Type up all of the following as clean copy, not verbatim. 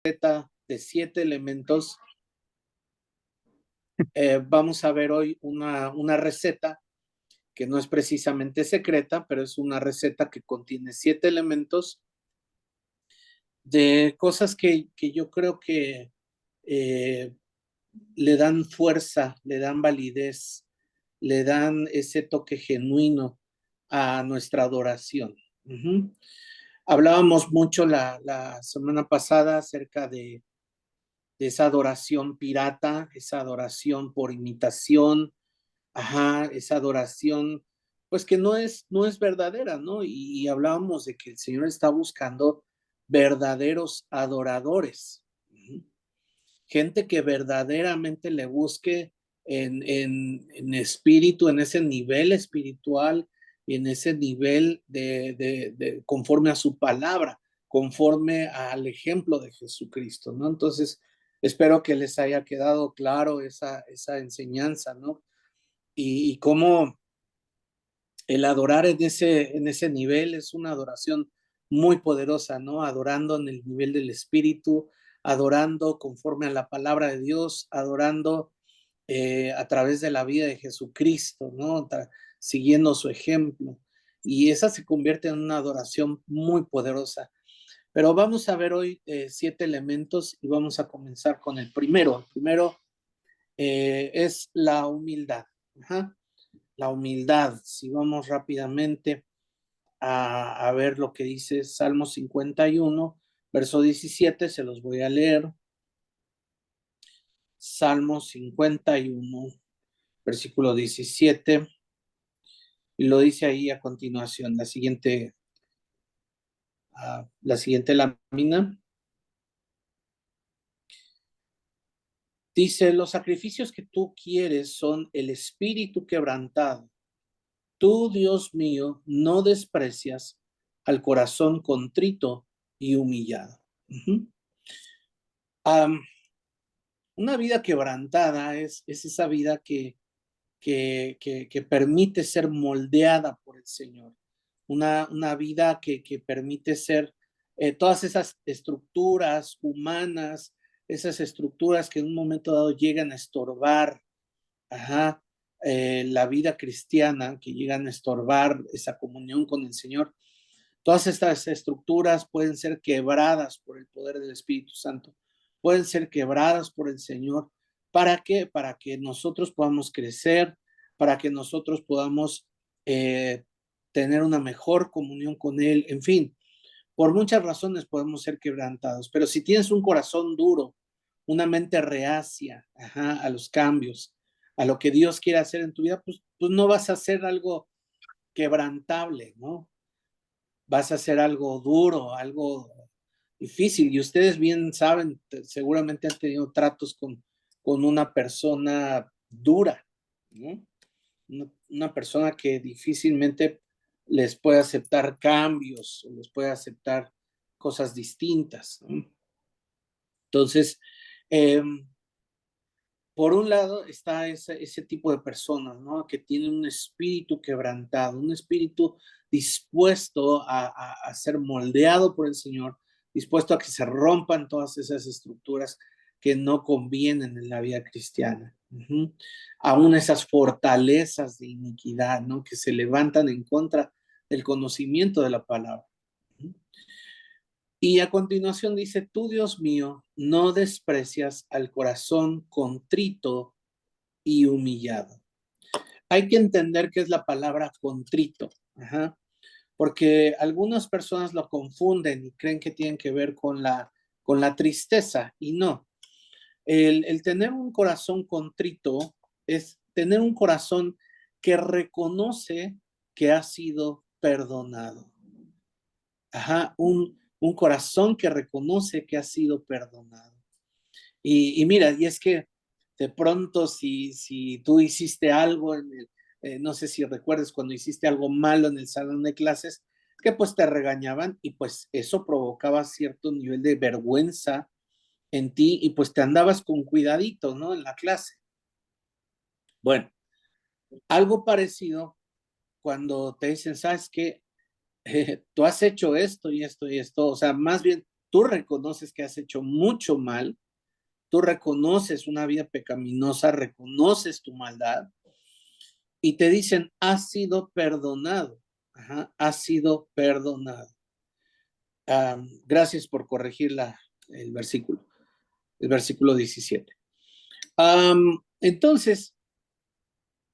receta de 7 elementos. Vamos a ver hoy una receta que no es precisamente secreta, pero es una receta que contiene 7 elementos de cosas que yo creo que le dan fuerza, le dan validez, le dan ese toque genuino a nuestra adoración. Hablábamos mucho la semana pasada acerca de esa adoración pirata, esa adoración por imitación, esa adoración, pues que no es verdadera, ¿no? Y hablábamos de que el Señor está buscando verdaderos adoradores, gente que verdaderamente le busque en espíritu, en ese nivel espiritual y en ese nivel de conforme a su palabra, conforme al ejemplo de Jesucristo, ¿no? Entonces, espero que les haya quedado claro esa enseñanza, ¿no? Y cómo el adorar en ese nivel es una adoración muy poderosa, ¿no? Adorando en el nivel del espíritu, adorando conforme a la palabra de Dios, adorando a través de la vida de Jesucristo, ¿no? Siguiendo su ejemplo. Y esa se convierte en una adoración muy poderosa. Pero vamos a ver hoy 7 elementos y vamos a comenzar con el primero. El primero es la humildad. Ajá. La humildad. Si vamos rápidamente a ver lo que dice Salmo 51, verso 17, se los voy a leer. Salmo 51, versículo 17, y lo dice ahí a continuación, la siguiente lámina. Dice, los sacrificios que tú quieres son el espíritu quebrantado. Tú, Dios mío, no desprecias al corazón contrito y humillado. Una vida quebrantada es esa vida que permite ser moldeada por el Señor. Una vida que permite ser todas esas estructuras humanas, esas estructuras que en un momento dado llegan a estorbar, la vida cristiana, que llegan a estorbar esa comunión con el Señor. Todas estas estructuras pueden ser quebradas por el poder del Espíritu Santo, pueden ser quebradas por el Señor. ¿Para qué? Para que nosotros podamos crecer, para que nosotros podamos tener una mejor comunión con Él. En fin, por muchas razones podemos ser quebrantados, pero si tienes un corazón duro, una mente reacia a los cambios, a lo que Dios quiere hacer en tu vida, pues no vas a hacer algo quebrantable, ¿no? Vas a hacer algo duro, algo difícil. Y ustedes bien saben, seguramente han tenido tratos con una persona dura, ¿no? Una persona que difícilmente les puede aceptar cambios o les puede aceptar cosas distintas, ¿no? Entonces, eh, por un lado está ese tipo de personas, ¿no? Que tienen un espíritu quebrantado, un espíritu dispuesto a ser moldeado por el Señor, dispuesto a que se rompan todas esas estructuras que no convienen en la vida cristiana. Aún esas fortalezas de iniquidad, ¿no? Que se levantan en contra del conocimiento de la palabra. Y a continuación dice, tú, Dios mío, no desprecias al corazón contrito y humillado. Hay que entender qué es la palabra contrito, porque algunas personas lo confunden y creen que tienen que ver con la tristeza, y no. El tener un corazón contrito es tener un corazón que reconoce que ha sido perdonado. Un corazón que reconoce que ha sido perdonado. Y mira, y es que de pronto si tú hiciste algo no sé si recuerdas cuando hiciste algo malo en el salón de clases, que pues te regañaban y pues eso provocaba cierto nivel de vergüenza en ti y pues te andabas con cuidadito, ¿no? En la clase. Bueno, algo parecido cuando te dicen, ¿sabes qué? Tú has hecho esto y esto y esto, o sea, más bien tú reconoces que has hecho mucho mal, tú reconoces una vida pecaminosa, reconoces tu maldad y te dicen, has sido perdonado. Ajá, has sido perdonado. Gracias por corregir el versículo 17. Entonces,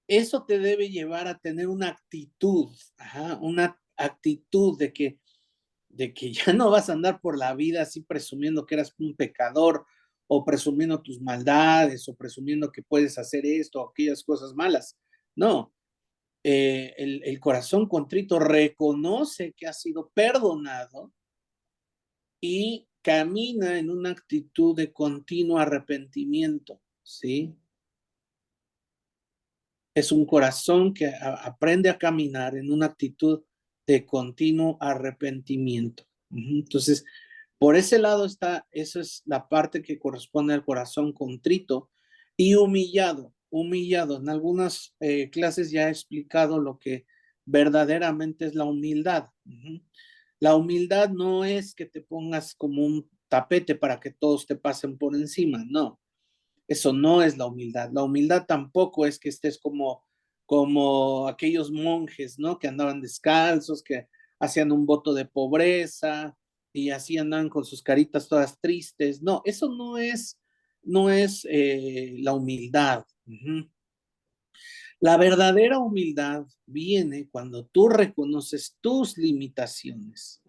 eso te debe llevar a tener una actitud, ajá, una actitud de que ya no vas a andar por la vida así presumiendo que eras un pecador o presumiendo tus maldades o presumiendo que puedes hacer esto o aquellas cosas malas. No, el corazón contrito reconoce que ha sido perdonado y camina en una actitud de continuo arrepentimiento, ¿sí? Es un corazón que aprende a caminar en una actitud de continuo arrepentimiento. Entonces, por ese lado está, esa es la parte que corresponde al corazón contrito y humillado. Humillado. En algunas clases ya he explicado lo que verdaderamente es la humildad. La humildad no es que te pongas como un tapete para que todos te pasen por encima, no. Eso no es la humildad. La humildad tampoco es que estés como aquellos monjes, ¿no? Que andaban descalzos, que hacían un voto de pobreza y así andaban con sus caritas todas tristes. No, eso no es la humildad. La verdadera humildad viene cuando tú reconoces tus limitaciones.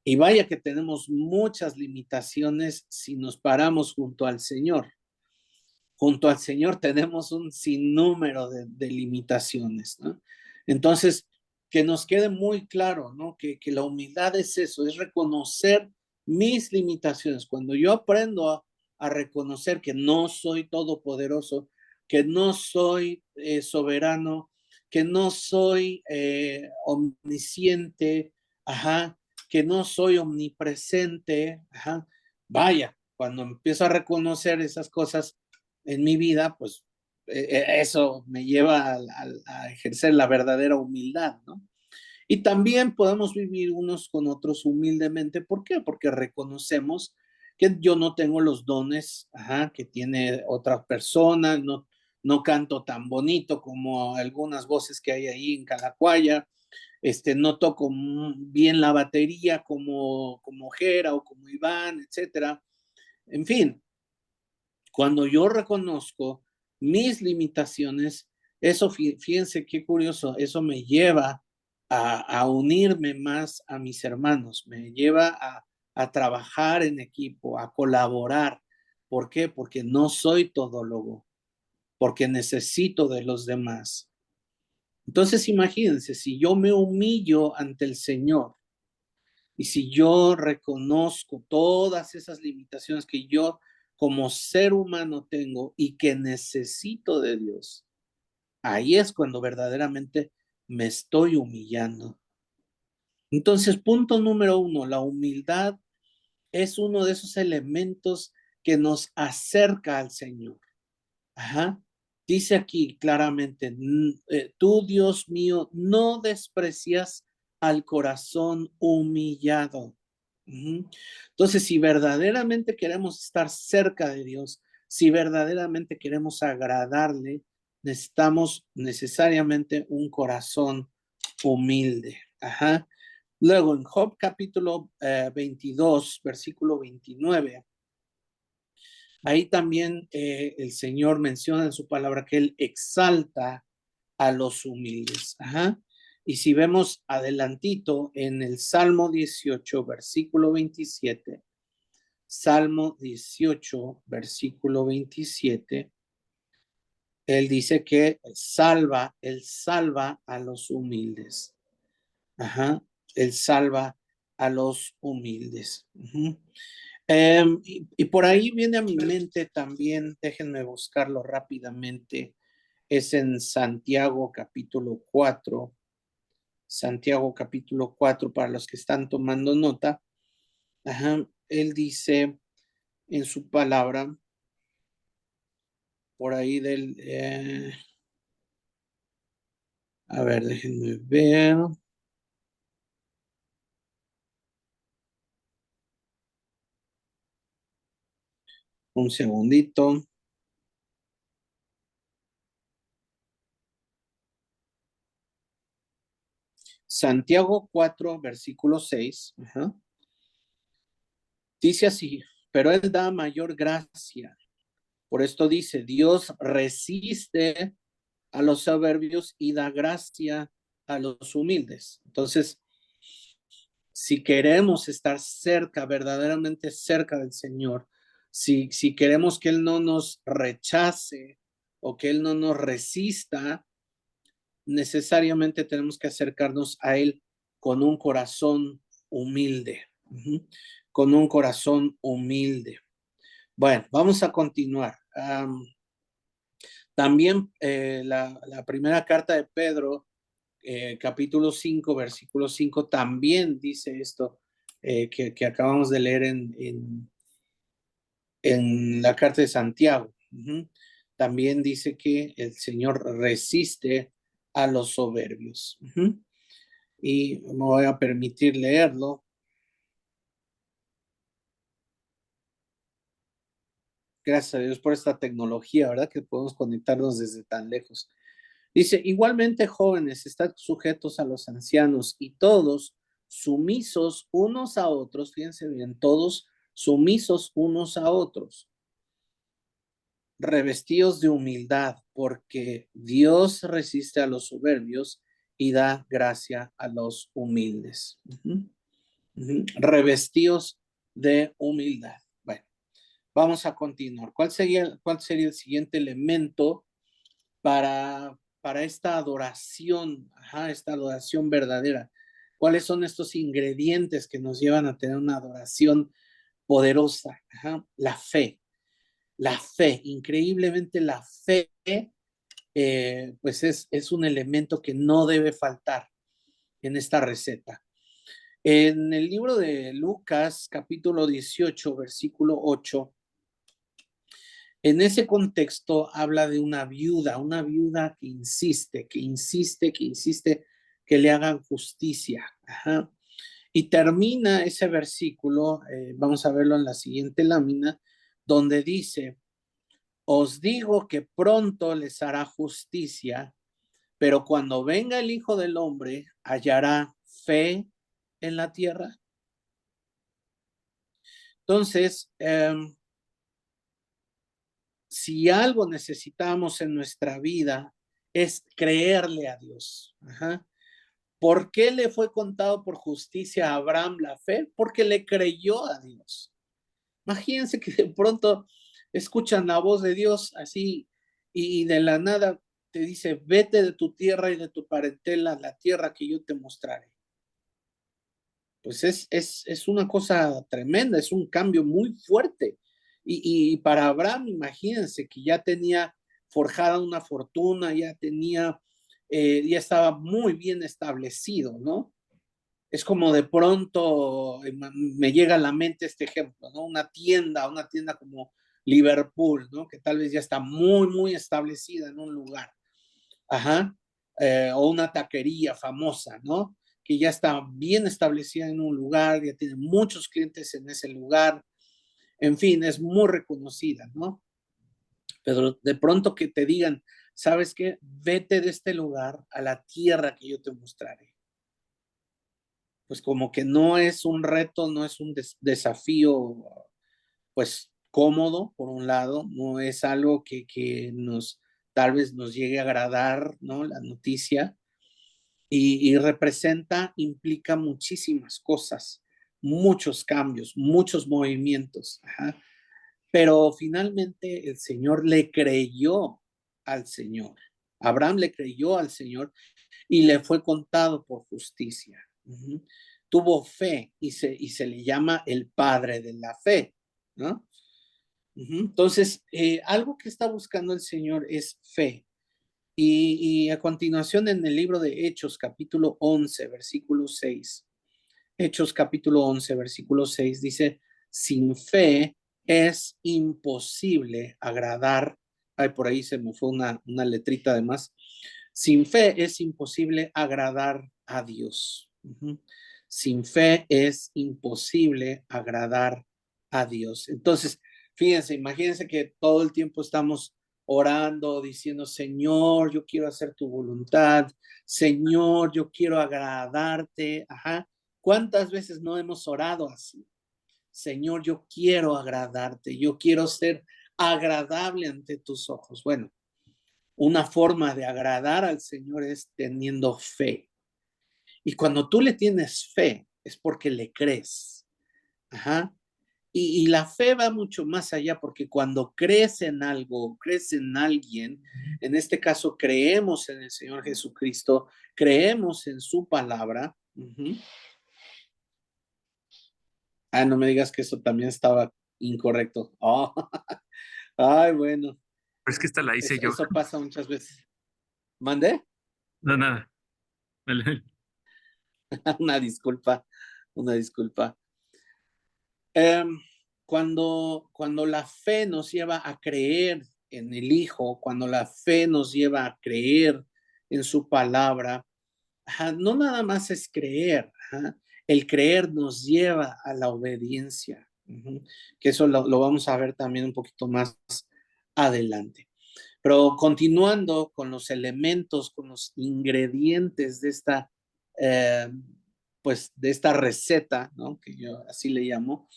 Y vaya que tenemos muchas limitaciones si nos paramos junto al Señor. Junto al Señor tenemos un sinnúmero de limitaciones, ¿no? Entonces, que nos quede muy claro, ¿no? Que la humildad es eso, es reconocer mis limitaciones. Cuando yo aprendo a reconocer que no soy todopoderoso, que no soy soberano, que no soy omnisciente, ajá, que no soy omnipresente, ajá, vaya, cuando empiezo a reconocer esas cosas en mi vida, pues eso me lleva a ejercer la verdadera humildad, ¿no? Y también podemos vivir unos con otros humildemente. ¿Por qué? Porque reconocemos que yo no tengo los dones, ajá, que tiene otra persona, no canto tan bonito como algunas voces que hay ahí en Calacuaya, no toco bien la batería como Jera o como Iván, etcétera. En fin, cuando yo reconozco mis limitaciones, eso, fíjense qué curioso, eso me lleva a unirme más a mis hermanos, me lleva a trabajar en equipo, a colaborar. ¿Por qué? Porque no soy todólogo, porque necesito de los demás. Entonces, imagínense, si yo me humillo ante el Señor y si yo reconozco todas esas limitaciones que yo como ser humano tengo y que necesito de Dios, ahí es cuando verdaderamente me estoy humillando. Entonces, punto número uno, la humildad es uno de esos elementos que nos acerca al Señor. Ajá. Dice aquí claramente, tú, Dios mío, no desprecias al corazón humillado. Entonces, si verdaderamente queremos estar cerca de Dios, si verdaderamente queremos agradarle, necesitamos necesariamente un corazón humilde. Ajá. Luego, en Job capítulo 22, versículo 29. Ahí también el Señor menciona en su palabra que Él exalta a los humildes. Ajá. Y si vemos adelantito en el Salmo 18, versículo 27, Salmo 18, versículo 27, Él dice que Él salva a los humildes. Ajá. Él salva a los humildes. Y por ahí viene a mi mente también, déjenme buscarlo rápidamente, es en Santiago capítulo 4, Santiago capítulo 4 para los que están tomando nota. Ajá, él dice en su palabra, por ahí a ver, déjenme ver. Un segundito. Santiago 4, versículo 6. Ajá. Dice así, pero Él da mayor gracia. Por esto dice, Dios resiste a los soberbios y da gracia a los humildes. Entonces, si queremos estar cerca, verdaderamente cerca del Señor, si queremos que Él no nos rechace o que Él no nos resista, necesariamente tenemos que acercarnos a Él con un corazón humilde, con un corazón humilde. Bueno, vamos a continuar. También la primera carta de Pedro, capítulo 5, versículo 5, también dice esto que acabamos de leer en la carta de Santiago. También dice que el Señor resiste a los soberbios. Y me voy a permitir leerlo. Gracias a Dios por esta tecnología, ¿verdad? Que podemos conectarnos desde tan lejos. Dice, igualmente jóvenes, están sujetos a los ancianos y todos sumisos unos a otros, fíjense bien, todos sumisos unos a otros, revestidos de humildad, porque Dios resiste a los soberbios y da gracia a los humildes. Revestidos de humildad. Bueno, vamos a continuar. ¿Cuál sería el siguiente elemento para esta adoración, esta adoración verdadera? ¿Cuáles son estos ingredientes que nos llevan a tener una adoración poderosa? La fe. La fe, increíblemente la fe, pues es un elemento que no debe faltar en esta receta. En el libro de Lucas, capítulo 18, versículo 8, en ese contexto habla de una viuda que insiste, que le hagan justicia. Y termina ese versículo, vamos a verlo en la siguiente lámina, donde dice, os digo que pronto les hará justicia, pero cuando venga el Hijo del Hombre, hallará fe en la tierra. Entonces, si algo necesitamos en nuestra vida es creerle a Dios. ¿Por qué le fue contado por justicia a Abraham la fe? Porque le creyó a Dios. Imagínense que de pronto escuchan la voz de Dios así y de la nada te dice, vete de tu tierra y de tu parentela a la tierra que yo te mostraré. Pues es una cosa tremenda, es un cambio muy fuerte. Y para Abraham, imagínense que ya tenía forjada una fortuna, ya estaba muy bien establecido, ¿no? Es como de pronto me llega a la mente este ejemplo, ¿no? Una tienda como Liverpool, ¿no? Que tal vez ya está muy, muy establecida en un lugar. O una taquería famosa, ¿no? Que ya está bien establecida en un lugar, ya tiene muchos clientes en ese lugar, en fin, es muy reconocida, ¿no? Pero de pronto que te digan, ¿sabes qué? Vete de este lugar a la tierra que yo te mostraré. Pues como que no es un reto, no es un desafío, pues cómodo, por un lado, no es algo que tal vez nos llegue a agradar, ¿no? La noticia, y representa, implica muchísimas cosas, muchos cambios, muchos movimientos. Pero finalmente el Señor le creyó al Señor. Abraham le creyó al Señor y le fue contado por justicia. Tuvo fe y se le llama el padre de la fe, ¿no? Entonces, algo que está buscando el Señor es fe. Y a continuación en el libro de Hechos, capítulo 11, versículo 6. Hechos, capítulo 11, versículo 6 dice, sin fe es imposible agradar. Ay, por ahí se me fue una letrita de más. Sin fe es imposible agradar a Dios. Sin fe es imposible agradar a Dios. Entonces, Fíjense, imagínense que todo el tiempo estamos orando, diciendo, Señor, yo quiero hacer tu voluntad, Señor, yo quiero agradarte. Ajá. ¿Cuántas veces no hemos orado así? Señor, yo quiero agradarte, yo quiero ser agradable ante tus ojos. Bueno, una forma de agradar al Señor es teniendo fe. Y cuando tú le tienes fe, es porque le crees. Ajá. Y la fe va mucho más allá, porque cuando crees en algo, crees en alguien, en este caso creemos en el Señor Jesucristo, creemos en su palabra. Ah, no me digas que eso también estaba incorrecto. Oh, ay, bueno, Pero es que esta la hice yo. eso pasa muchas veces. ¿Mandé? No, nada. Dale. Una disculpa, una disculpa. Em, cuando la fe nos lleva a creer en el Hijo, cuando la fe nos lleva a creer en su palabra, no nada más es creer, el creer nos lleva a la obediencia, que eso lo vamos a ver también un poquito más adelante. Pero continuando con los elementos, con los ingredientes de esta, eh, pues de esta receta, ¿no? Que yo así le llamo,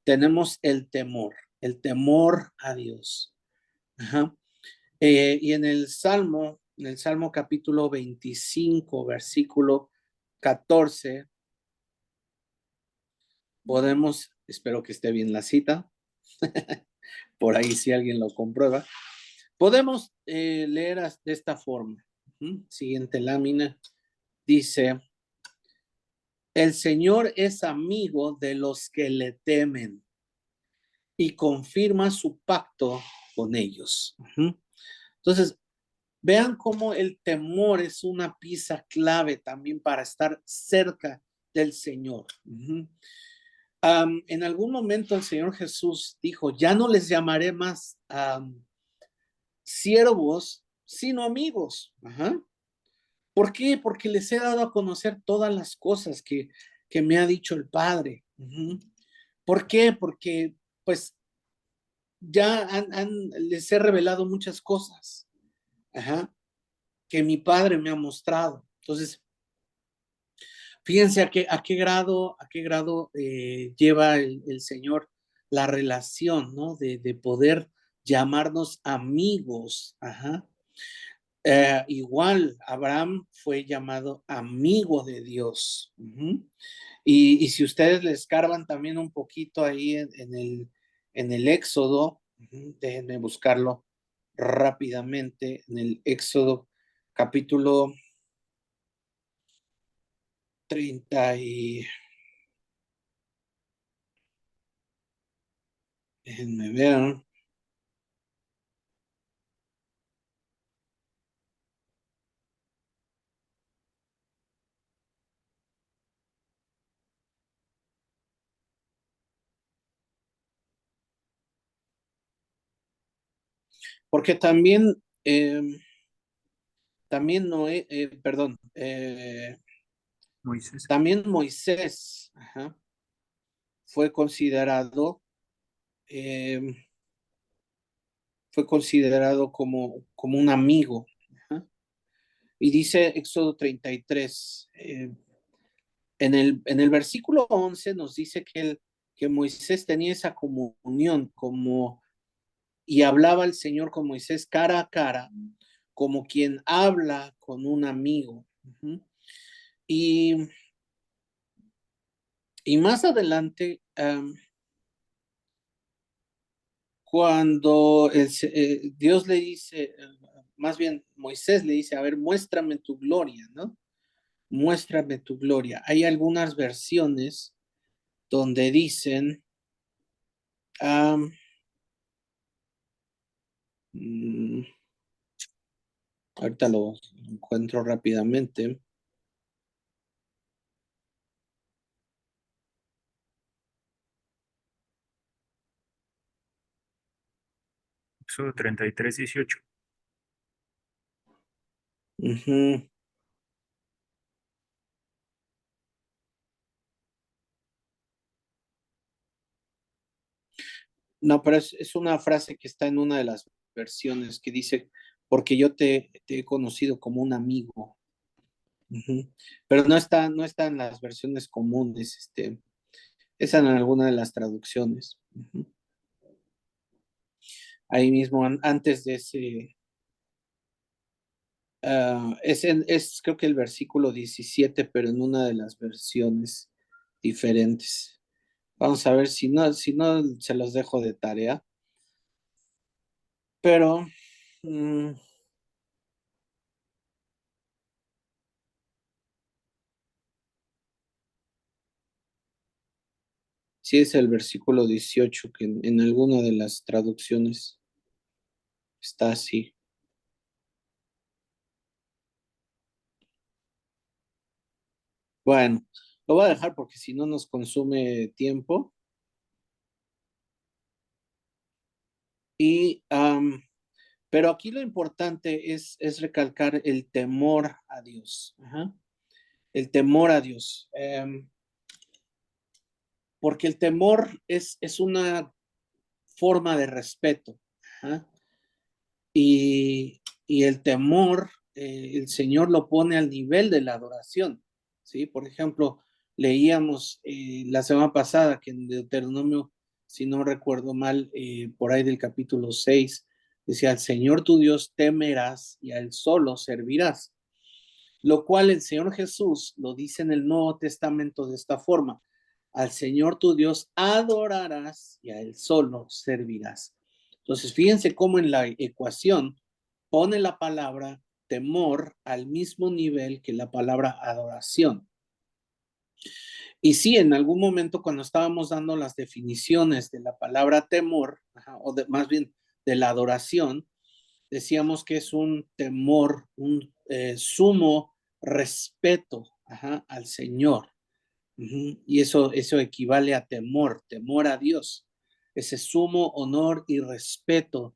tenemos el temor a Dios. Ajá. Y en el Salmo capítulo 25, versículo 14, podemos, espero que esté bien la cita, por ahí si alguien lo comprueba, podemos leer de esta forma. Siguiente lámina, dice, el Señor es amigo de los que le temen y confirma su pacto con ellos. Entonces, vean cómo el temor es una pieza clave también para estar cerca del Señor. En algún momento el Señor Jesús dijo, ya no les llamaré más siervos, sino amigos. Ajá. ¿Por qué? Porque les he dado a conocer todas las cosas que me ha dicho el Padre. ¿Por qué? Porque pues ya les he revelado muchas cosas. Ajá. Que mi Padre me ha mostrado. Entonces, fíjense a qué grado lleva el Señor la relación, ¿no? De poder llamarnos amigos. Ajá. Igual, Abraham fue llamado amigo de Dios. Y si ustedes le escarban también un poquito ahí en el Éxodo, déjenme buscarlo rápidamente, en el Éxodo capítulo 30 y déjenme ver, porque también, también Noé, perdón, Moisés. también Moisés fue considerado, eh, fue considerado como un amigo. Ajá. Y dice Éxodo 33, en el versículo 11 nos dice que Moisés tenía esa comunión y hablaba el Señor con Moisés cara a cara, como quien habla con un amigo. Y, y más adelante, cuando Dios le dice, más bien Moisés le dice, a ver, muéstrame tu gloria, ¿no? Muéstrame tu gloria. Hay algunas versiones donde dicen, um, ahorita lo encuentro rápidamente. Éxodo 33:18. Ujú. No, pero es una frase que está en una de las versiones que dice, porque yo te he conocido como un amigo. Ujú. Pero no está en las versiones comunes, esa en alguna de las traducciones. Ujú. Ahí mismo, antes de ese, creo que el versículo 17, pero en una de las versiones diferentes. Vamos a ver si no se los dejo de tarea. Pero sí es el versículo 18 que en alguna de las traducciones está así. Bueno, lo voy a dejar porque si no nos consume tiempo. Y, pero aquí lo importante es recalcar el temor a Dios. Ajá. El temor a Dios. Porque el temor es una forma de respeto. Ajá. Y el temor, el Señor lo pone al nivel de la adoración. ¿Sí? Por ejemplo, leíamos la semana pasada que en Deuteronomio, si no recuerdo mal, por ahí del capítulo 6 decía, al Señor tu Dios temerás y a Él solo servirás. Lo cual el Señor Jesús lo dice en el Nuevo Testamento de esta forma, al Señor tu Dios adorarás y a Él solo servirás. Entonces, fíjense cómo en la ecuación pone la palabra temor al mismo nivel que la palabra adoración. Y sí, en algún momento cuando estábamos dando las definiciones de la palabra temor, más bien de la adoración, decíamos que es un temor, un sumo respeto al Señor. Y eso equivale a temor a Dios, ese sumo honor y respeto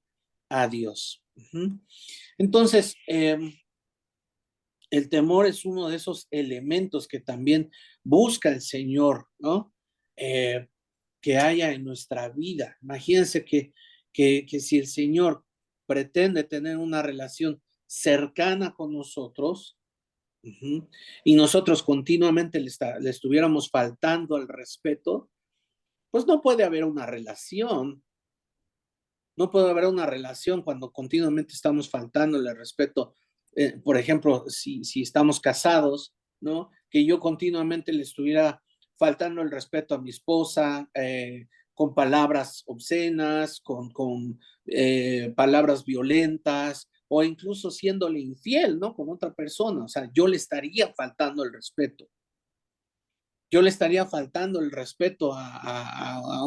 a Dios. Entonces, el temor es uno de esos elementos que también busca el Señor, ¿no? Que haya en nuestra vida. Imagínense que si el Señor pretende tener una relación cercana con nosotros, y nosotros continuamente le estuviéramos faltando al respeto, pues no puede haber una relación. No puede haber una relación cuando continuamente estamos faltándole el respeto. Por ejemplo, si estamos casados, ¿no? Que yo continuamente le estuviera faltando el respeto a mi esposa, con palabras obscenas, con palabras violentas, o incluso siéndole infiel, ¿no? Con otra persona. O sea, yo le estaría faltando el respeto. Yo le estaría faltando el respeto a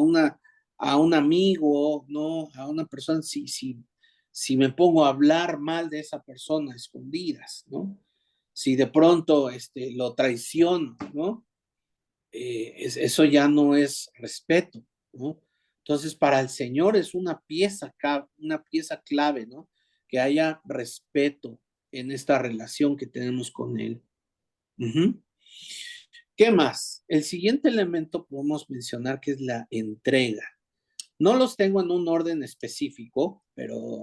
un amigo, ¿no? A una persona, si me pongo a hablar mal de esa persona a escondidas, ¿no? Si de pronto lo traiciono, ¿no? Eso ya no es respeto, ¿no? Entonces, para el Señor es una pieza clave, ¿no? Que haya respeto en esta relación que tenemos con Él. Uh-huh. ¿Qué más? El siguiente elemento podemos mencionar que es la entrega. No los tengo en un orden específico, pero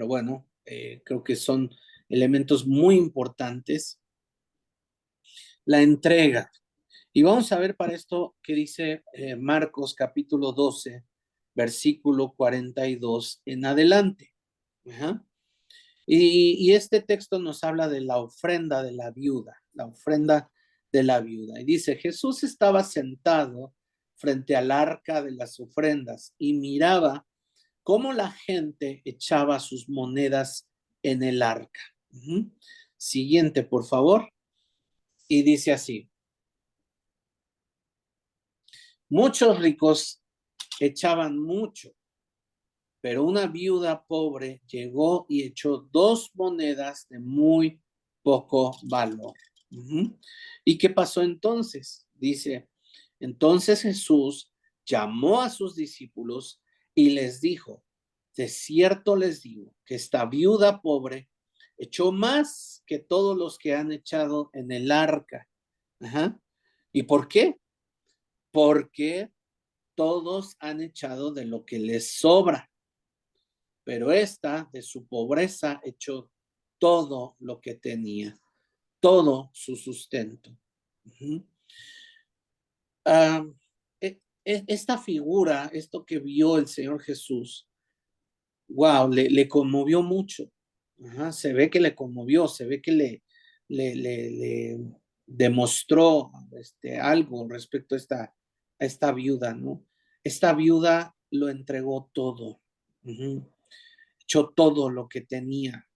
bueno, creo que son elementos muy importantes. La entrega. Y vamos a ver para esto qué dice Marcos capítulo 12, versículo 42 en adelante. Ajá. Y este texto nos habla de la ofrenda de la viuda, la ofrenda de la viuda. Y dice, Jesús estaba sentado frente al arca de las ofrendas y miraba cómo la gente echaba sus monedas en el arca. Siguiente, por favor. Y dice así, muchos ricos echaban mucho, pero una viuda pobre llegó y echó 2 monedas de muy poco valor. ¿Y qué pasó entonces? Dice, entonces Jesús llamó a sus discípulos y les dijo, de cierto les digo que esta viuda pobre echó más que todos los que han echado en el arca. Ajá. ¿Y por qué? Porque todos han echado de lo que les sobra, pero esta de su pobreza echó todo lo que tenía, todo su sustento. Ujú. Ah, esta figura, esto que vio el Señor Jesús, wow, le conmovió mucho. Ajá, se ve que le conmovió, se ve que le demostró algo respecto a esta viuda, ¿no? Esta viuda lo entregó todo, ujú, echó todo lo que tenía.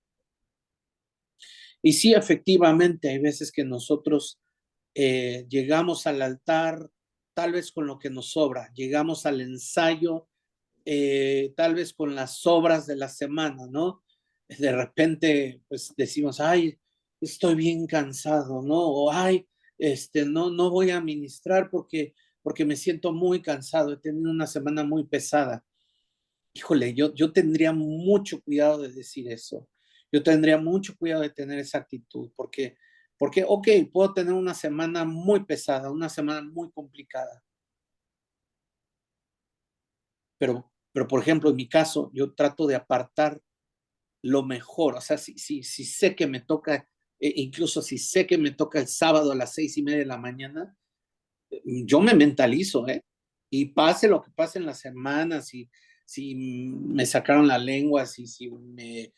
Y sí, efectivamente, hay veces que nosotros llegamos al altar tal vez con lo que nos sobra, llegamos al ensayo tal vez con las obras de la semana, ¿no? De repente, pues decimos, ay, estoy bien cansado, ¿no? O ay, no voy a ministrar porque me siento muy cansado, he tenido una semana muy pesada. Híjole, yo tendría mucho cuidado de decir eso. Yo tendría mucho cuidado de tener esa actitud, porque, ok, puedo tener una semana muy pesada, una semana muy complicada, pero por ejemplo, en mi caso, yo trato de apartar lo mejor, o sea, si sé que me toca, incluso si sé que me toca el sábado a las 6:30 de la mañana, yo me mentalizo, ¿eh? Y pase lo que pase en la semana, si me sacaron la lengua, si me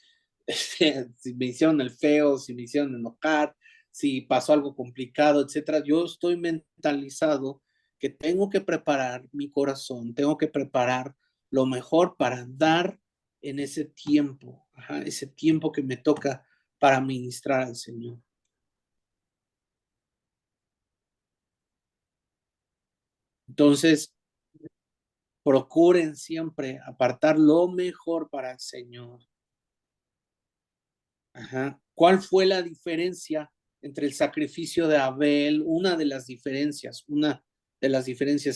hicieron el feo, si me hicieron enojar, si pasó algo complicado, etcétera, yo estoy mentalizado que tengo que preparar mi corazón, tengo que preparar lo mejor para dar en ese tiempo, ajá, ese tiempo que me toca para ministrar al Señor. Entonces, procuren siempre apartar lo mejor para el Señor. Ajá. ¿Cuál fue la diferencia entre el sacrificio de Abel? Una de las diferencias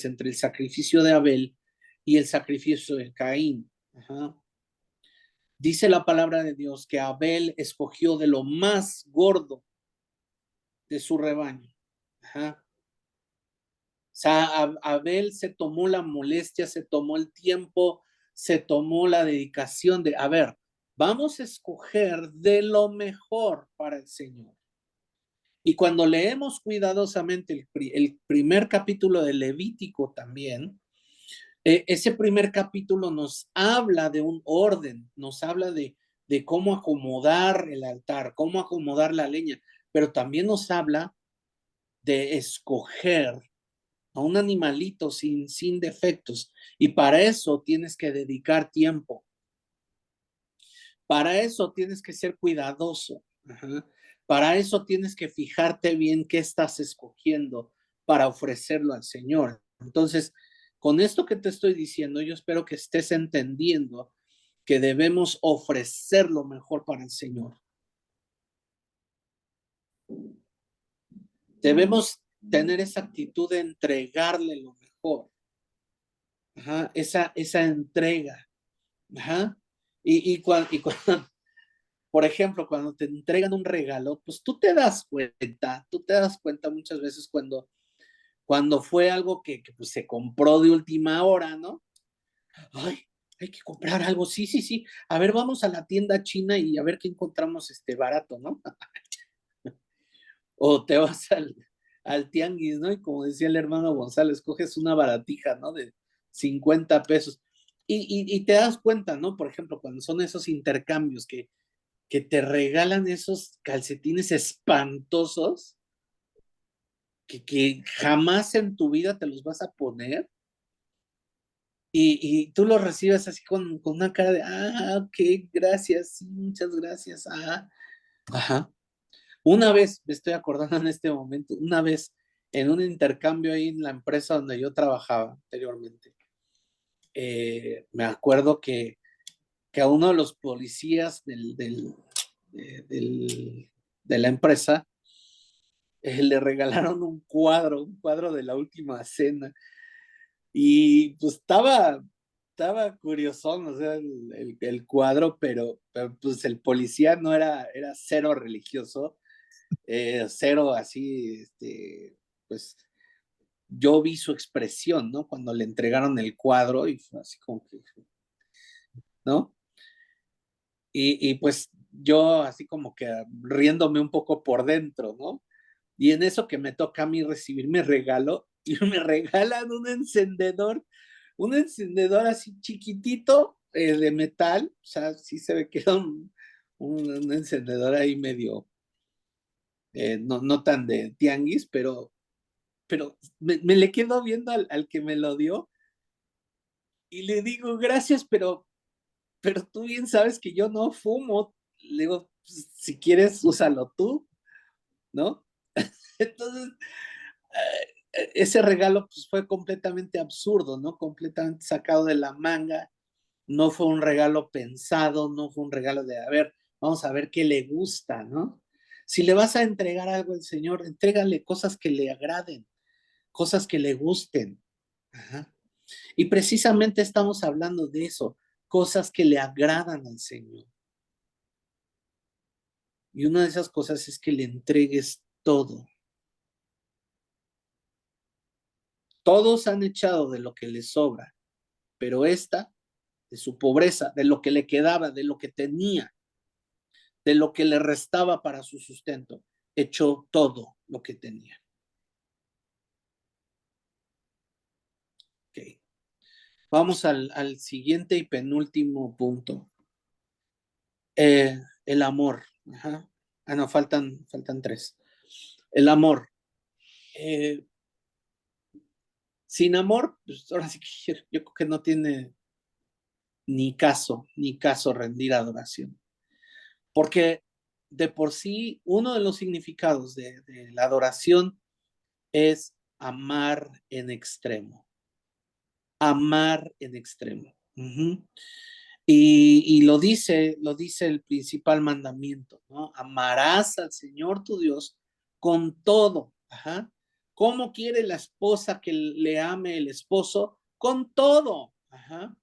entre el sacrificio de Abel y el sacrificio de Caín. Ajá. Dice la palabra de Dios que Abel escogió de lo más gordo de su rebaño. Ajá. O sea, Abel se tomó la molestia, se tomó el tiempo, se tomó la dedicación de, a ver, vamos a escoger de lo mejor para el Señor. Y cuando leemos cuidadosamente el primer capítulo de Levítico también, ese primer capítulo nos habla de un orden, nos habla de cómo acomodar el altar, cómo acomodar la leña, pero también nos habla de escoger a un animalito sin defectos. Y para eso tienes que dedicar tiempo. Para eso tienes que ser cuidadoso. Ajá. Para eso tienes que fijarte bien qué estás escogiendo para ofrecerlo al Señor. Entonces, con esto que te estoy diciendo, yo espero que estés entendiendo que debemos ofrecer lo mejor para el Señor. Debemos tener esa actitud de entregarle lo mejor. Ajá, esa entrega. Ajá. Cuando, por ejemplo, cuando te entregan un regalo, pues tú te das cuenta muchas veces cuando fue algo que pues, se compró de última hora, ¿no? Ay, hay que comprar algo, sí, sí, sí. A ver, vamos a la tienda china y a ver qué encontramos barato, ¿no? O te vas al tianguis, ¿no? Y como decía el hermano González, coges una baratija, ¿no? De 50 pesos. Y te das cuenta, ¿no? Por ejemplo, cuando son esos intercambios que te regalan esos calcetines espantosos que jamás en tu vida te los vas a poner y tú los recibes así con una cara de, ok, gracias, sí, muchas gracias, ajá. Una vez, me estoy acordando en este momento, una vez en un intercambio ahí en la empresa donde yo trabajaba anteriormente, me acuerdo que a uno de los policías de la empresa, le regalaron un cuadro de la última cena. Y pues estaba curiosón, o sea, el cuadro, pero, pues el policía no era cero religioso, cero así, pues yo vi su expresión, ¿no? Cuando le entregaron el cuadro y fue así como que, ¿no? Y pues yo así como que riéndome un poco por dentro, ¿no? Y en eso que me toca a mí recibir mi regalo, y me regalan un encendedor así chiquitito de metal, o sea, sí se ve que era un encendedor ahí medio, no tan de tianguis, pero me le quedo viendo al que me lo dio y le digo, gracias, pero tú bien sabes que yo no fumo. Le digo, pues, si quieres, úsalo tú, ¿no? Entonces, ese regalo pues, fue completamente absurdo, ¿no? Completamente sacado de la manga. No fue un regalo pensado, no fue un regalo de, a ver, vamos a ver qué le gusta, ¿no? Si le vas a entregar algo al Señor, entrégale cosas que le agraden, cosas que le gusten. Ajá. Y precisamente estamos hablando de eso, cosas que le agradan al Señor. Y una de esas cosas es que le entregues todo. Todos han echado de lo que les sobra, pero esta, de su pobreza, de lo que le quedaba, de lo que tenía, de lo que le restaba para su sustento, echó todo lo que tenía. Okay. Vamos al siguiente y penúltimo punto. El amor. Ajá. Ah, no, faltan tres. El amor. Eh, Sin amor, pues ahora sí que yo creo que no tiene ni caso rendir adoración. Porque de por sí, uno de los significados de la adoración es amar en extremo. Amar en extremo. Uh-huh. Y lo dice el principal mandamiento, ¿no? Amarás al Señor tu Dios con todo. Ajá. ¿Cómo quiere la esposa que le ame el esposo? Con todo. Ajá.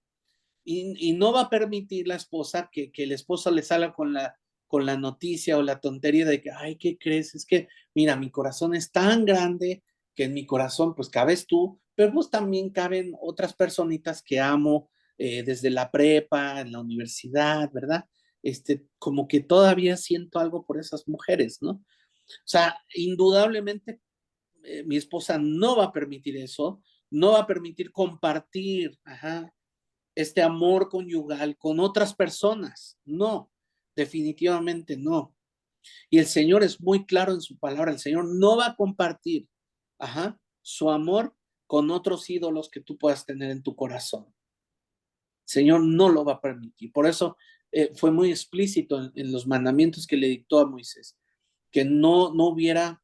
Y no va a permitir la esposa que el esposo le salga con la noticia o la tontería de que, ay, ¿qué crees? Es que, mira, mi corazón es tan grande que en mi corazón pues cabes tú, pero pues también caben otras personitas que amo desde la prepa, en la universidad, ¿verdad? Como que todavía siento algo por esas mujeres, ¿no? O sea, indudablemente mi esposa no va a permitir eso, no va a permitir compartir, ajá, este amor conyugal con otras personas. No, definitivamente no. Y el Señor es muy claro en su palabra. El Señor no va a compartir, ajá, su amor con otros ídolos que tú puedas tener en tu corazón. El Señor no lo va a permitir. Por eso fue muy explícito en los mandamientos que le dictó a Moisés, que no hubiera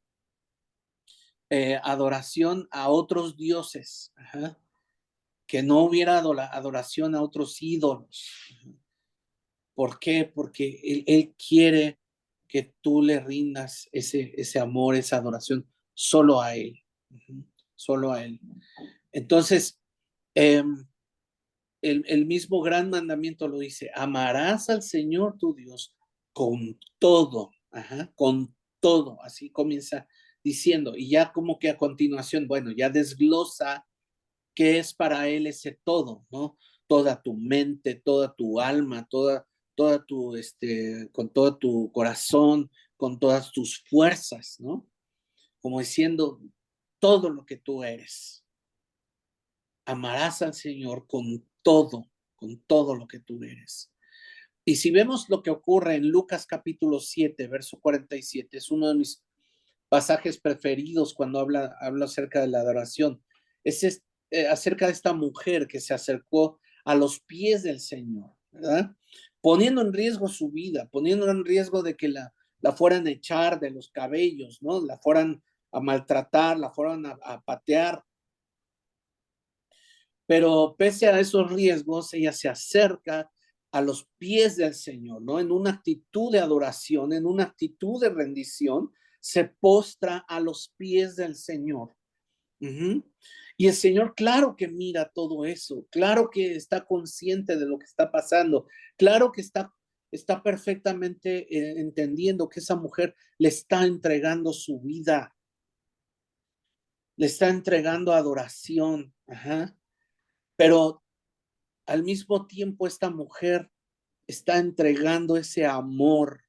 adoración a otros dioses, ajá, que no hubiera adoración a otros ídolos. ¿Por qué? Porque él quiere que tú le rindas ese amor, esa adoración solo a Él. Solo a Él. Entonces, eh, el mismo gran mandamiento lo dice, amarás al Señor tu Dios con todo, ajá, con todo. Así comienza diciendo, y ya como que a continuación, bueno, ya desglosa qué es para Él ese todo, ¿no? Toda tu mente, toda tu alma, toda tu, con todo tu corazón, con todas tus fuerzas, ¿no? Como diciendo, todo lo que tú eres. Amarás al Señor con todo lo que tú eres. Y si vemos lo que ocurre en Lucas capítulo 7, verso 47, es uno de mis pasajes preferidos cuando habla acerca de la adoración. Es acerca de esta mujer que se acercó a los pies del Señor, ¿verdad? Poniendo en riesgo su vida, poniendo en riesgo de que la fueran a echar de los cabellos, ¿no? La fueran a maltratar, la fueran a patear. Pero pese a esos riesgos, ella se acerca a los pies del Señor, ¿no? En una actitud de adoración, en una actitud de rendición, se postra a los pies del Señor. Uh-huh. Y el Señor, claro que mira todo eso, claro que está consciente de lo que está pasando, claro que está perfectamente entendiendo que esa mujer le está entregando su vida. le está entregando adoración, pero al mismo tiempo esta mujer está entregando ese amor,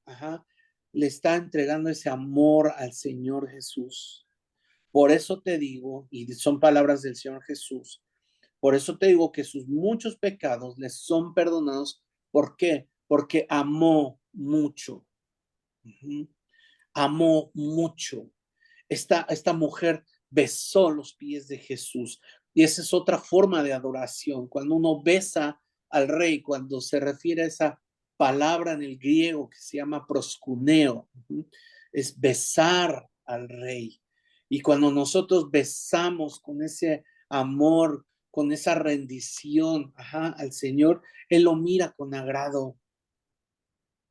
le está entregando ese amor al Señor Jesús. Por eso te digo, y son palabras del Señor Jesús, por eso te digo que sus muchos pecados les son perdonados. ¿Por qué? Porque amó mucho. Amó mucho. Esta mujer besó los pies de Jesús. Y esa es otra forma de adoración. Cuando uno besa al rey, cuando se refiere a esa palabra en el griego que se llama proscuneo, es besar al rey. Y cuando nosotros besamos con ese amor, con esa rendición, al Señor, Él lo mira con agrado.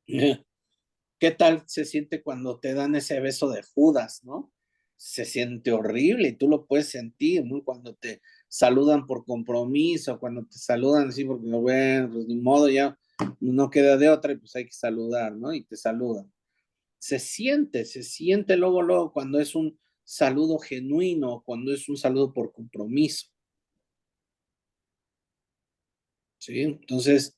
¿Qué tal se siente cuando te dan ese beso de Judas, no? Se siente horrible y tú lo puedes sentir, ¿no? Cuando te saludan por compromiso, cuando te saludan así porque, bueno, pues ni modo, ya no queda de otra y pues hay que saludar, ¿no? Y te saludan. Se siente luego cuando es un saludo genuino, cuando es un saludo por compromiso. ¿Sí? Entonces,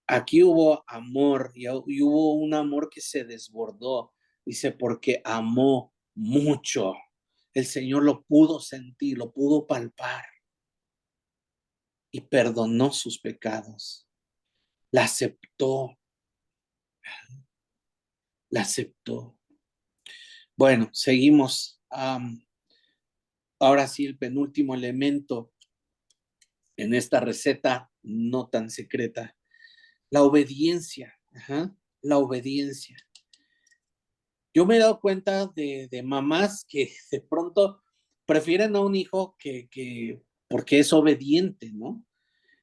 aquí hubo amor y hubo un amor que se desbordó. Dice, porque amó mucho. El Señor lo pudo sentir, lo pudo palpar y perdonó sus pecados. La aceptó, la aceptó. Bueno, seguimos. Ahora sí, el penúltimo elemento en esta receta no tan secreta, la obediencia. La obediencia. Yo me he dado cuenta de mamás que de pronto prefieren a un hijo porque es obediente, ¿no?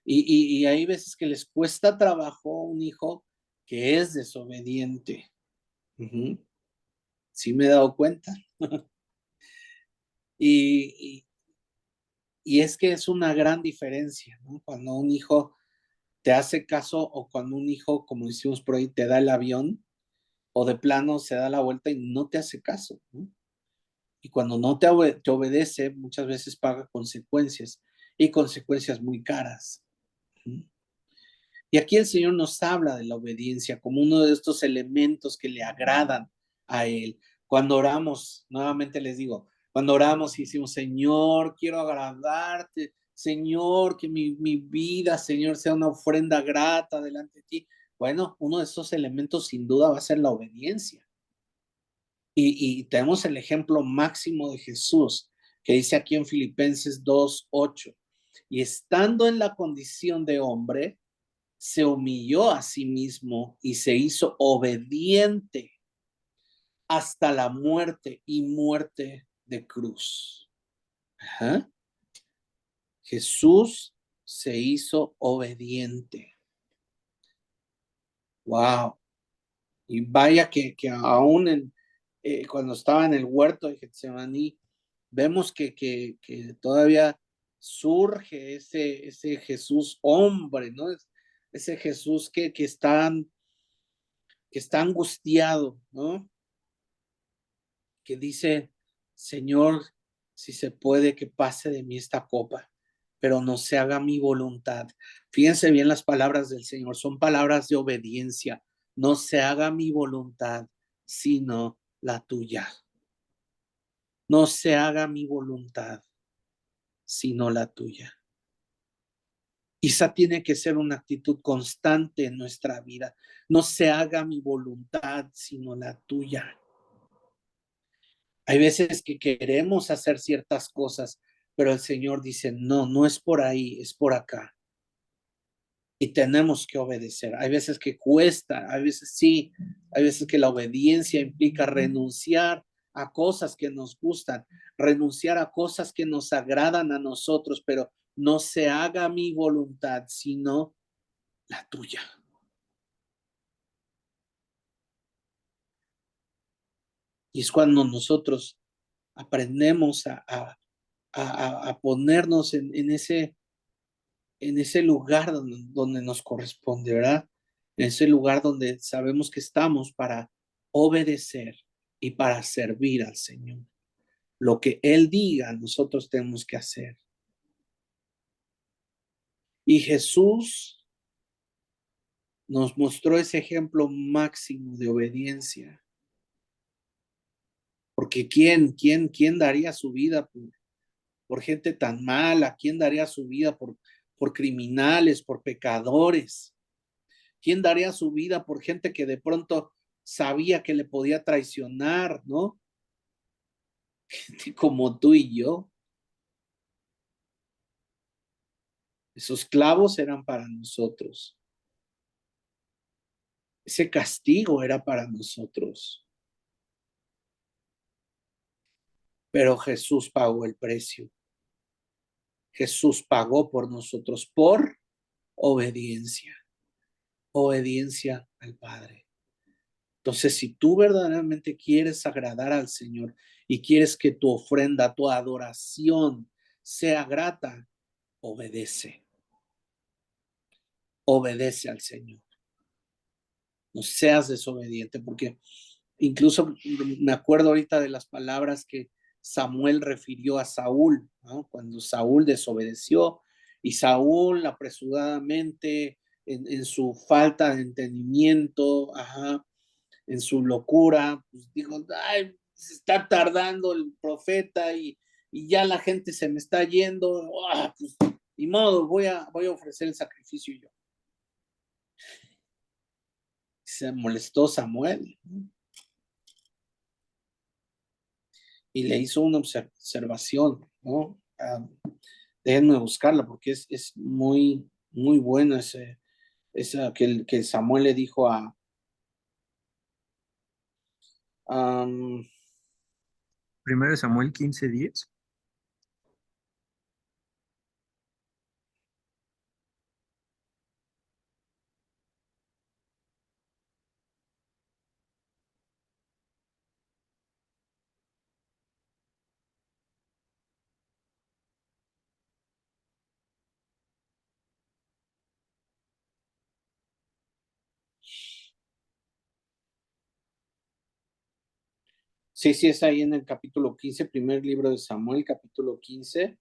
Y hay veces que les cuesta trabajo un hijo que es desobediente. Sí me he dado cuenta. Y, y es que es una gran diferencia, ¿no? Cuando un hijo te hace caso o cuando un hijo, como decimos por ahí, te da el avión o de plano se da la vuelta y no te hace caso, ¿no? Y cuando no te obedece, muchas veces paga consecuencias y consecuencias muy caras. Y aquí el Señor nos habla de la obediencia como uno de estos elementos que le agradan a Él. Cuando oramos, nuevamente les digo, cuando oramos y decimos, Señor, quiero agradarte, Señor, que mi vida, Señor, sea una ofrenda grata delante de ti. Bueno, uno de esos elementos sin duda va a ser la obediencia. Y tenemos el ejemplo máximo de Jesús, que dice aquí en Filipenses 2:8, y estando en la condición de hombre, se humilló a sí mismo y se hizo obediente hasta la muerte y muerte de cruz. Jesús se hizo obediente. Wow. Y vaya que aún cuando estaba en el huerto de Getsemaní, vemos que todavía surge ese Jesús hombre, ¿no? Ese Jesús que está angustiado, ¿no? Que dice, Señor, si se puede que pase de mí esta copa, pero no se haga mi voluntad. Fíjense bien las palabras del Señor, son palabras de obediencia. No se haga mi voluntad, sino la tuya. No se haga mi voluntad, sino la tuya. Y esa tiene que ser una actitud constante en nuestra vida. No se haga mi voluntad, sino la tuya. Hay veces que queremos hacer ciertas cosas, pero el Señor dice, no, no es por ahí, es por acá. Y tenemos que obedecer. Hay veces que cuesta, hay veces sí, hay veces que la obediencia implica renunciar a cosas que nos gustan, renunciar a cosas que nos agradan a nosotros, pero no se haga mi voluntad, sino la tuya. Y es cuando nosotros aprendemos a ponernos en ese lugar donde nos corresponde, ¿verdad? En ese lugar donde sabemos que estamos para obedecer y para servir al Señor. Lo que Él diga, nosotros tenemos que hacer. Y Jesús nos mostró ese ejemplo máximo de obediencia. Porque ¿quién daría su vida por gente tan mala? ¿Quién daría su vida por criminales, por pecadores? ¿Quién daría su vida por gente que de pronto sabía que le podía traicionar, ¿no? Gente como tú y yo. Esos clavos eran para nosotros. Ese castigo era para nosotros. Pero Jesús pagó el precio. Jesús pagó por nosotros por obediencia. Obediencia al Padre. Entonces, si tú verdaderamente quieres agradar al Señor y quieres que tu ofrenda, tu adoración sea grata, obedece. Obedece al Señor. No seas desobediente, porque incluso me acuerdo ahorita de las palabras que Samuel refirió a Saúl, ¿no? Cuando Saúl desobedeció y Saúl apresuradamente en su falta de entendimiento, en su locura, pues dijo, ay, se está tardando el profeta y ya la gente se me está yendo, pues ni modo, voy a ofrecer el sacrificio yo. Se molestó Samuel, ¿no? Y le hizo una observación, ¿no? Déjenme buscarla porque es muy, muy buena esa que Samuel le dijo um, Primero Samuel 15:10. sí, sí, es ahí en el capítulo 15, primer libro de Samuel, capítulo 15.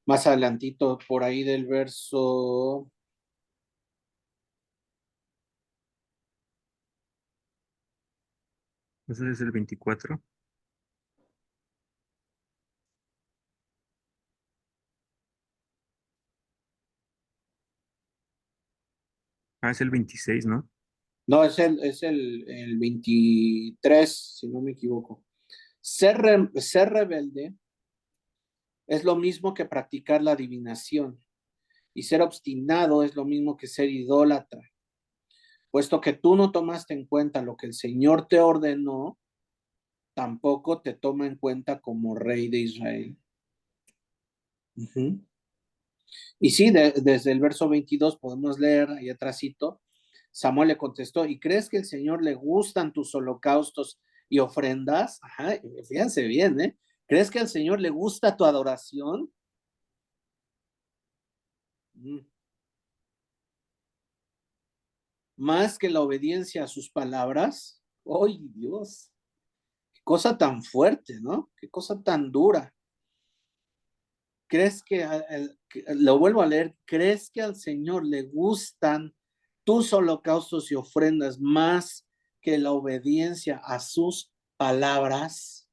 Más adelantito, por ahí del verso. Ese es el 24. Ah, es el 26, ¿no? No, es el 23, si no me equivoco. Ser rebelde es lo mismo que practicar la adivinación, y ser obstinado es lo mismo que ser idólatra. Puesto que tú no tomaste en cuenta lo que el Señor te ordenó, tampoco te toma en cuenta como rey de Israel. Uh-huh. Y sí, desde el verso 22 podemos leer ahí atrásito. Samuel le contestó, ¿y crees que el Señor le gustan tus holocaustos y ofrendas? Ajá, fíjense bien, ¿eh? ¿Crees que al Señor le gusta tu adoración? Más que la obediencia a sus palabras. ¡Ay, Dios! Qué cosa tan fuerte, ¿no? Qué cosa tan dura. ¿Crees lo vuelvo a leer, crees que al Señor le gustan tus holocaustos y ofrendas más que la obediencia a sus palabras?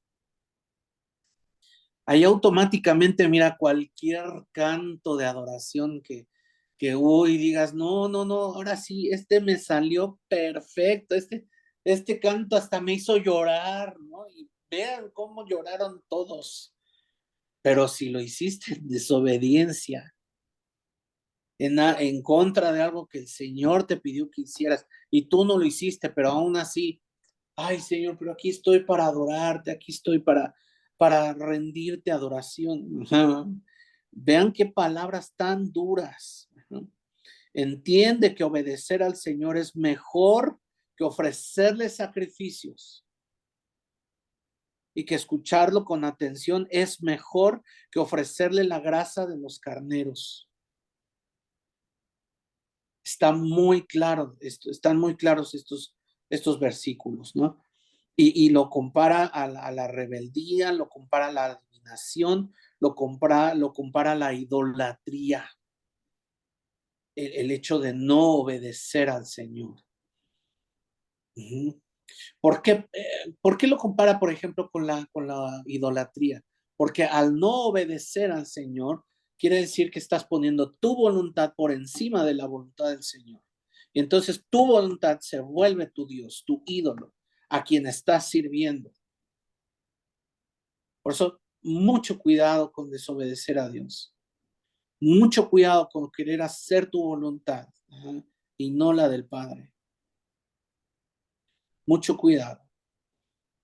Ahí automáticamente, mira, cualquier canto de adoración que hoy digas, no, no, no, ahora sí, este me salió perfecto, este canto hasta me hizo llorar, ¿no? Y vean cómo lloraron todos. Pero si lo hiciste en desobediencia, en contra de algo que el Señor te pidió que hicieras y tú no lo hiciste, pero aún así, ay Señor, pero aquí estoy para adorarte, aquí estoy para rendirte adoración. Ajá. Vean qué palabras tan duras. Ajá. Entiende que obedecer al Señor es mejor que ofrecerle sacrificios y que escucharlo con atención es mejor que ofrecerle la grasa de los carneros. Está muy claro, están muy claros estos versículos, ¿no? Y lo compara a la rebeldía, lo compara a la adivinación, lo compara a la idolatría, el hecho de no obedecer al Señor. Ujú. ¿Por qué lo compara, por ejemplo, con la idolatría? Porque al no obedecer al Señor, quiere decir que estás poniendo tu voluntad por encima de la voluntad del Señor. Y entonces tu voluntad se vuelve tu Dios, tu ídolo, a quien estás sirviendo. Por eso, mucho cuidado con desobedecer a Dios. Mucho cuidado con querer hacer tu voluntad, ajá, y no la del Padre. Mucho cuidado.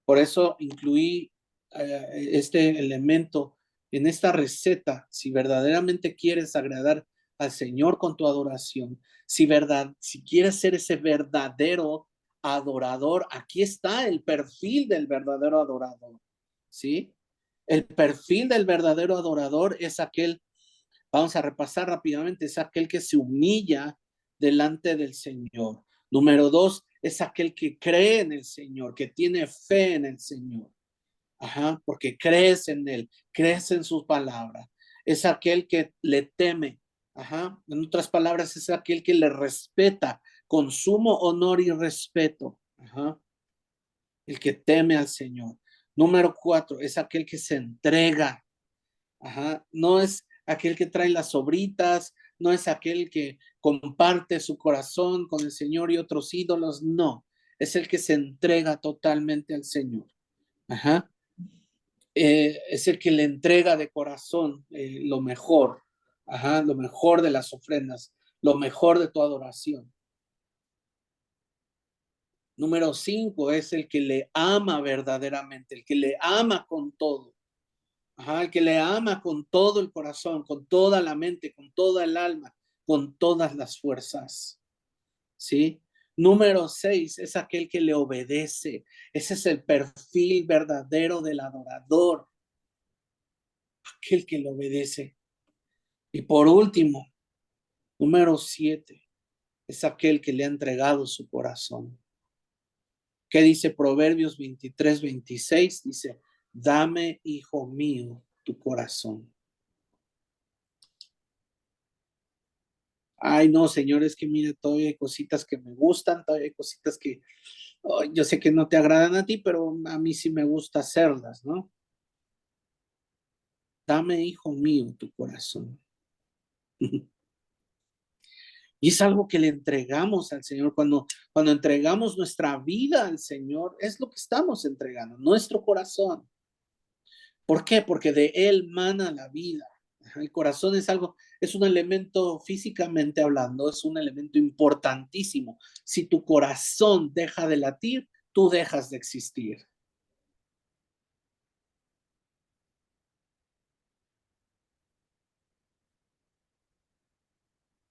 Por eso incluí este elemento en esta receta. Si verdaderamente quieres agradar al Señor con tu adoración, si quieres ser ese verdadero adorador, aquí está el perfil del verdadero adorador, ¿sí? El perfil del verdadero adorador es aquel, vamos a repasar rápidamente, es aquel que se humilla delante del Señor. Número dos, es aquel que cree en el Señor, que tiene fe en el Señor. Ajá, porque crees en Él, crees en sus palabras. Es aquel que le teme. Ajá, en otras palabras, es aquel que le respeta con sumo honor y respeto. Ajá, el que teme al Señor. Número cuatro, es aquel que se entrega. Ajá, no es aquel que trae las sobritas, no es aquel que comparte su corazón con el Señor y otros ídolos, no, es el que se entrega totalmente al Señor. Ajá, es el que le entrega de corazón lo mejor, ajá, lo mejor de las ofrendas, lo mejor de tu adoración. Número cinco es el que le ama verdaderamente, el que le ama con todo. Ajá, el que le ama con todo el corazón, con toda la mente, con toda el alma, con todas las fuerzas. ¿Sí? Número seis es aquel que le obedece. Ese es el perfil verdadero del adorador, aquel que le obedece. Y por último, número siete es aquel que le ha entregado su corazón. ¿Qué dice Proverbios 23-26? Dice, dame, hijo mío, tu corazón. Ay, no, señor, es que mire, todavía hay cositas que me gustan, todavía hay cositas que oh, yo sé que no te agradan a ti, pero a mí sí me gusta hacerlas, ¿no? Dame, hijo mío, tu corazón. Y es algo que le entregamos al Señor. Cuando entregamos nuestra vida al Señor, es lo que estamos entregando, nuestro corazón. ¿Por qué? Porque de Él mana la vida. El corazón es algo, es un elemento físicamente hablando, es un elemento importantísimo. Si tu corazón deja de latir, tú dejas de existir.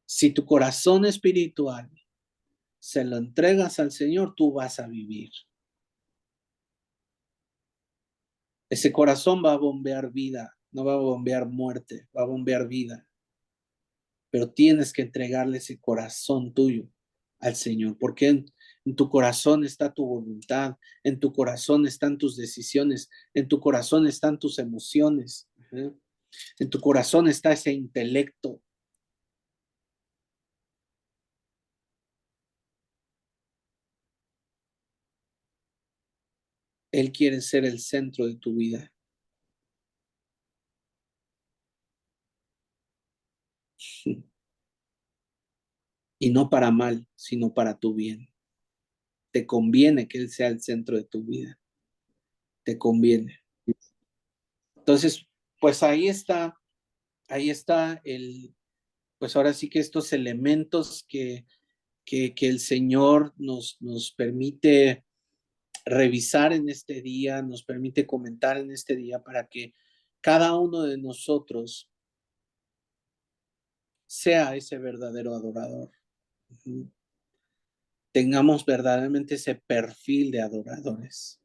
Si tu corazón espiritual se lo entregas al Señor, tú vas a vivir. Ese corazón va a bombear vida, no va a bombear muerte, va a bombear vida. Pero tienes que entregarle ese corazón tuyo al Señor, porque en tu corazón está tu voluntad, en tu corazón están tus decisiones, en tu corazón están tus emociones, en tu corazón está ese intelecto. Él quiere ser el centro de tu vida. Y no para mal, sino para tu bien. Te conviene que Él sea el centro de tu vida. Te conviene. Entonces, pues ahí está pues ahora sí que estos elementos que el Señor nos permite revisar en este día, nos permite comentar en este día para que cada uno de nosotros sea ese verdadero adorador. Tengamos verdaderamente ese perfil de adoradores,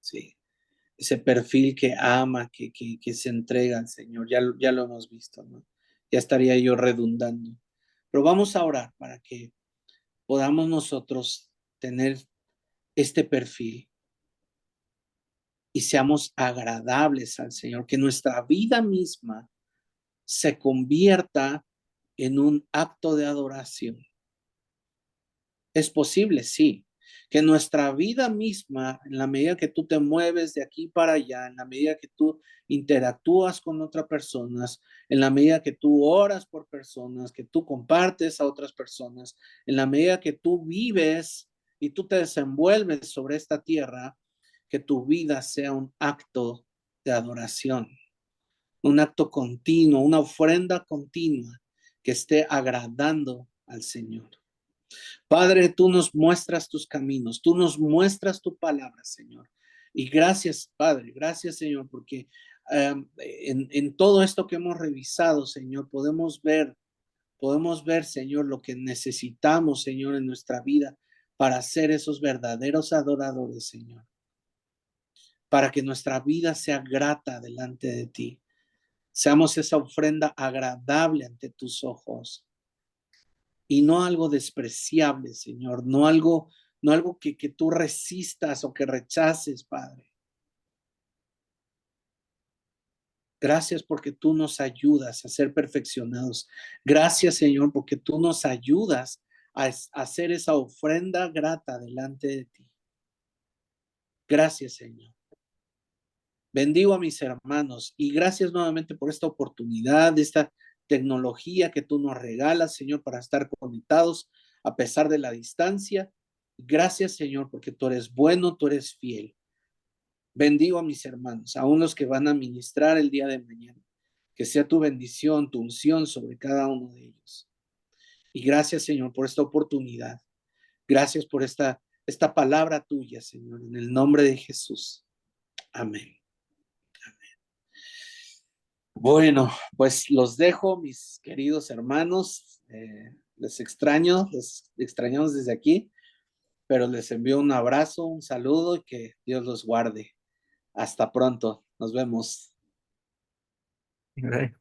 ¿sí? Ese perfil que ama, que se entrega al Señor. Ya lo hemos visto, ¿no? Ya estaría yo redundando. Pero vamos a orar para que podamos nosotros tener este perfil y seamos agradables al Señor, que nuestra vida misma se convierta en un acto de adoración. Es posible, sí, que nuestra vida misma, en la medida que tú te mueves de aquí para allá, en la medida que tú interactúas con otras personas, en la medida que tú oras por personas, que tú compartes a otras personas, en la medida que tú vives y tú te desenvuelves sobre esta tierra, que tu vida sea un acto de adoración, un acto continuo, una ofrenda continua que esté agradando al Señor. Padre, tú nos muestras tus caminos, tú nos muestras tu palabra, Señor. Y gracias, Padre, gracias, Señor, porque en todo esto que hemos revisado, Señor, podemos ver, Señor, lo que necesitamos, Señor, en nuestra vida para ser esos verdaderos adoradores, Señor. Para que nuestra vida sea grata delante de ti. Seamos esa ofrenda agradable ante tus ojos. Y no algo despreciable, Señor, no algo que tú resistas o que rechaces, Padre. Gracias porque tú nos ayudas a ser perfeccionados. Gracias, Señor, porque tú nos ayudas a hacer esa ofrenda grata delante de ti. Gracias, Señor. Bendigo a mis hermanos y gracias nuevamente por esta oportunidad, esta tecnología que tú nos regalas, Señor, para estar conectados a pesar de la distancia. Gracias, Señor, porque tú eres bueno, tú eres fiel. Bendigo a mis hermanos, aún los que van a ministrar el día de mañana. Que sea tu bendición, tu unción sobre cada uno de ellos. Y gracias, Señor, por esta oportunidad. Gracias por esta palabra tuya, Señor, en el nombre de Jesús. Amén. Bueno, pues los dejo, mis queridos hermanos. Les extrañamos desde aquí, pero les envío un abrazo, un saludo y que Dios los guarde. Hasta pronto. Nos vemos. Bye.